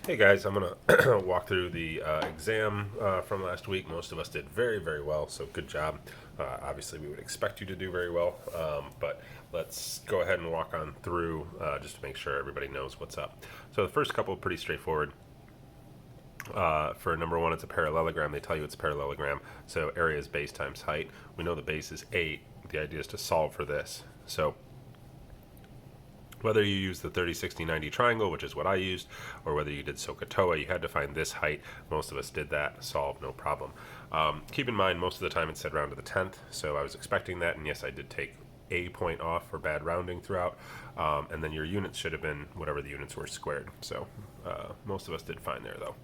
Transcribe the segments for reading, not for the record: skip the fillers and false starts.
Hey guys, I'm gonna walk through the exam from last week. Most of us did very, very well, so good job. Obviously, we would expect you to do very well, but let's go ahead and walk on through just to make sure everybody knows what's up. So the first couple pretty straightforward. For number one, it's a parallelogram. They tell you it's a parallelogram, so area is base times height. We know the base is 8. The idea is to solve for this. So whether you use the 30, 60, 90 triangle, which is what I used, or whether you did SOHCAHTOA, you had to find this height. Most of us did that. Solve, no problem. Keep in mind, most of the time it said round to the 10th, so I was expecting that, and yes, I did take a point off for bad rounding throughout, and then your units should have been whatever the units were squared. So most of us did fine there, though.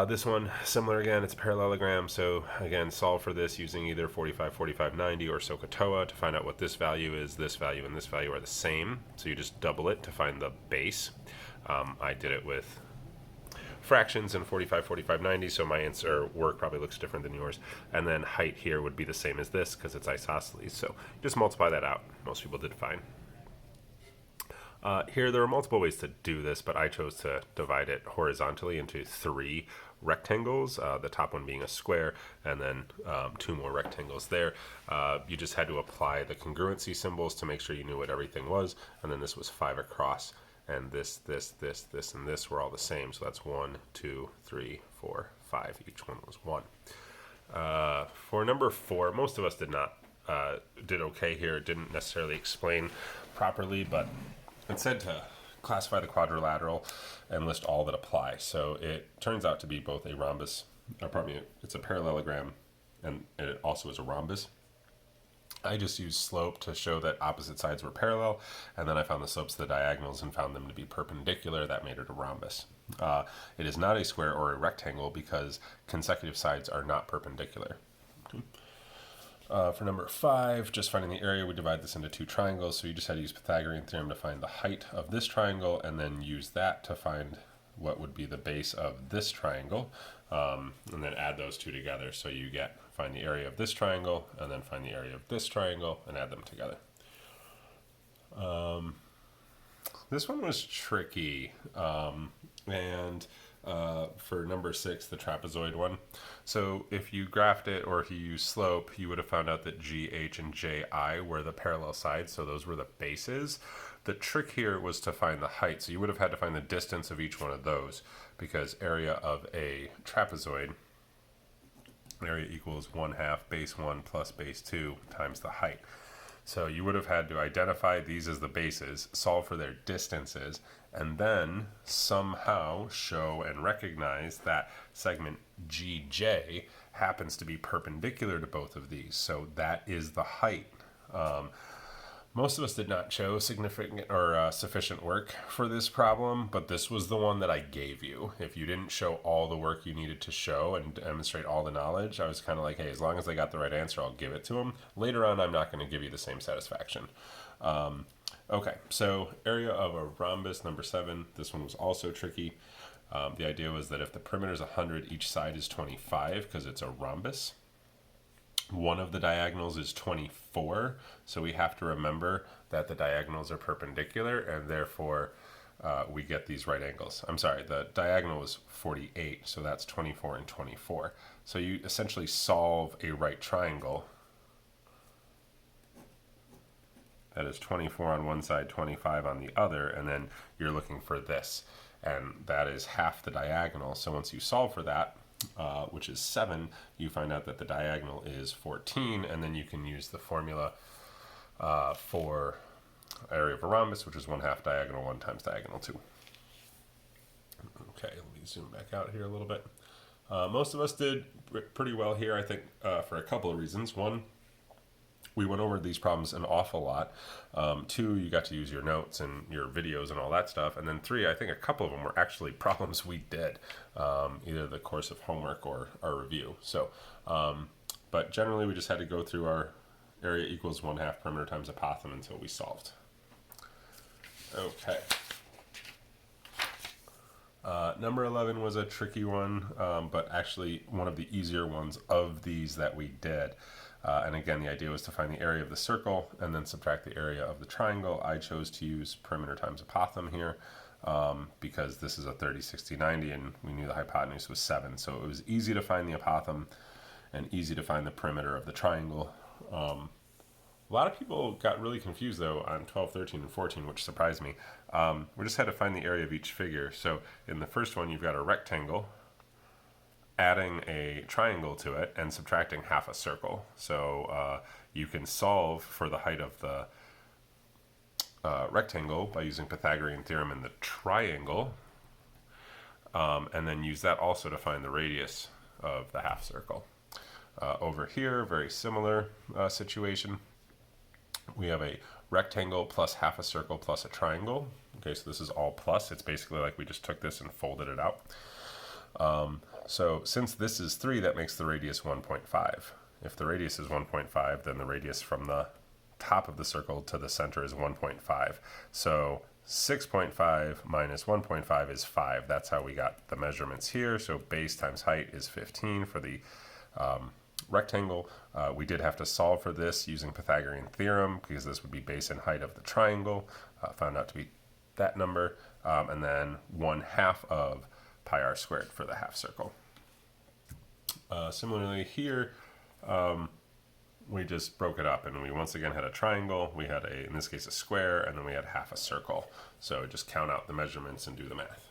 This one, similar again, it's a parallelogram, so again, solve for this using either 45, 45, 90 or SOHCAHTOA to find out what this value is. This value and this value are the same, so you just double it to find the base. I did it with fractions in 45, 45, 90, so my answer work probably looks different than yours. And then height here would be the same as this because it's isosceles, so just multiply that out. Most people did fine. Here, there are multiple ways to do this, but I chose to divide it horizontally into 3 rectangles, the top one being a square, and then 2 more rectangles there. You just had to apply the congruency symbols to make sure you knew what everything was, and then this was 5 across, and this, and this were all the same, so that's 1, 2, 3, 4, 5. Each one was 1. For number 4, most of us did okay here. It didn't necessarily explain properly, but it said to classify the quadrilateral and list all that apply. So it turns out to be both a rhombus, it's a parallelogram, and it also is a rhombus. I just used slope to show that opposite sides were parallel, and then I found the slopes of the diagonals and found them to be perpendicular. That made it a rhombus. It is not a square or a rectangle because consecutive sides are not perpendicular. For number 5, just finding the area, we divide this into 2 triangles, so you just had to use Pythagorean theorem to find the height of this triangle, and then use that to find what would be the base of this triangle, and then add those 2 together, so you find the area of this triangle, and then find the area of this triangle, and add them together. This one was tricky, and for number 6, the trapezoid one. So if you graphed it or if you used slope, you would have found out that G, H, and J, I were the parallel sides, so those were the bases. The trick here was to find the height, so you would have had to find the distance of each one of those, because area of a trapezoid, area equals 1/2 base 1 plus base 2 times the height. So you would have had to identify these as the bases, solve for their distances, and then somehow show and recognize that segment GJ happens to be perpendicular to both of these. So that is the height. Most of us did not show significant or sufficient work for this problem, but this was the one that I gave you. If you didn't show all the work you needed to show and demonstrate all the knowledge, I was kind of like, hey, as long as they got the right answer, I'll give it to them. Later on, I'm not going to give you the same satisfaction. Okay, so area of a rhombus, number 7. This one was also tricky. The idea was that if the perimeter is 100, each side is 25 because it's a rhombus. One of the diagonals is 24, so we have to remember that the diagonals are perpendicular, and therefore we get these right angles. I'm sorry, the diagonal was 48, so that's 24 and 24. So you essentially solve a right triangle that is 24 on one side, 25 on the other, and then you're looking for this, and that is half the diagonal. So once you solve for that, which is 7, you find out that the diagonal is 14, and then you can use the formula for area of a rhombus, which is 1/2 diagonal 1 times diagonal 2. Okay, let me zoom back out here a little bit. Most of us did pretty well here, I think, for a couple of reasons. One, we went over these problems an awful lot. 2, you got to use your notes and your videos and all that stuff. And then 3, I think a couple of them were actually problems we did, either the course of homework or our review. So, but generally we just had to go through our area equals 1/2 perimeter times apothem until we solved. Okay. Number 11 was a tricky one, but actually one of the easier ones of these that we did. And again, the idea was to find the area of the circle and then subtract the area of the triangle. I chose to use perimeter times apothem here. because this is a 30, 60, 90, and we knew the hypotenuse was 7. So it was easy to find the apothem and easy to find the perimeter of the triangle. A lot of people got really confused, though, on 12, 13, and 14, which surprised me. We just had to find the area of each figure. So in the first one, you've got a rectangle, adding a triangle to it, and subtracting half a circle. So you can solve for the height of the rectangle by using Pythagorean theorem in the triangle, and then use that also to find the radius of the half circle. Over here, very similar situation. We have a rectangle plus half a circle plus a triangle. Okay, so this is all plus. It's basically like we just took this and folded it out. So since this is 3, that makes the radius 1.5. If the radius is 1.5, then the radius from the top of the circle to the center is 1.5. So 6.5 minus 1.5 is 5. That's how we got the measurements here. So base times height is 15 for the rectangle. We did have to solve for this using Pythagorean theorem because this would be base and height of the triangle. Found out to be that number. And then 1/2 of pi r squared for the half circle. Similarly here, we just broke it up and we once again had a triangle. We had in this case, a square, and then we had half a circle. So just count out the measurements and do the math.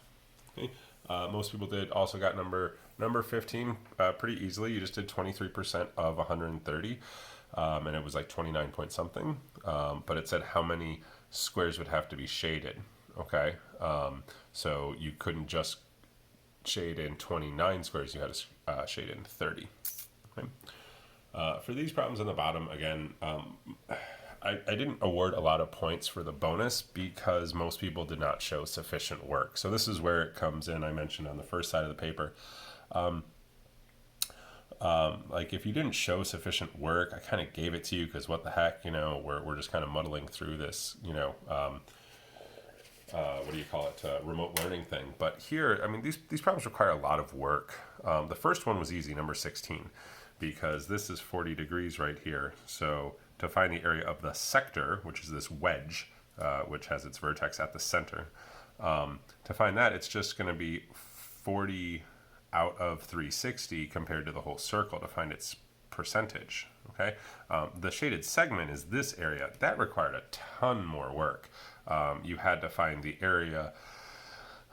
Okay. Most people also got number 15 pretty easily. You just did 23% of 130, and it was like 29 point something. But it said how many squares would have to be shaded. Okay, so you couldn't just shade in 29 squares. You had to shade in 30. Okay. For these problems on the bottom, again, I didn't award a lot of points for the bonus because most people did not show sufficient work. So this is where it comes in. I mentioned on the first side of the paper, like if you didn't show sufficient work, I kind of gave it to you because what the heck, we're just kind of muddling through this, what do you call it, remote learning thing. But here, I mean, these problems require a lot of work. The first one was easy, number 16, because this is 40 degrees right here. So to find the area of the sector, which is this wedge, which has its vertex at the center, to find that, it's just going to be 40 out of 360 compared to the whole circle to find its percentage. Okay, the shaded segment is this area. That required a ton more work. You had to find the area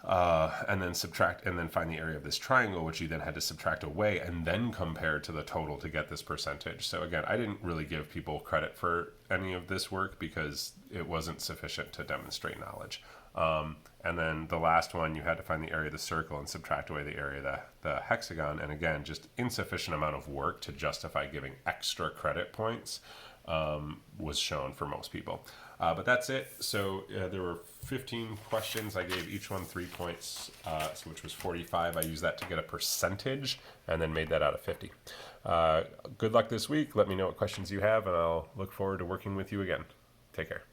and then subtract, and then find the area of this triangle, which you then had to subtract away and then compare to the total to get this percentage. So again, I didn't really give people credit for any of this work because it wasn't sufficient to demonstrate knowledge. And then the last one, you had to find the area of the circle and subtract away the area of the hexagon. And again, just insufficient amount of work to justify giving extra credit points was shown for most people. But that's it. So there were 15 questions. I gave each one 3 points, which was 45. I used that to get a percentage and then made that out of 50. Good luck this week. Let me know what questions you have, and I'll look forward to working with you again. Take care.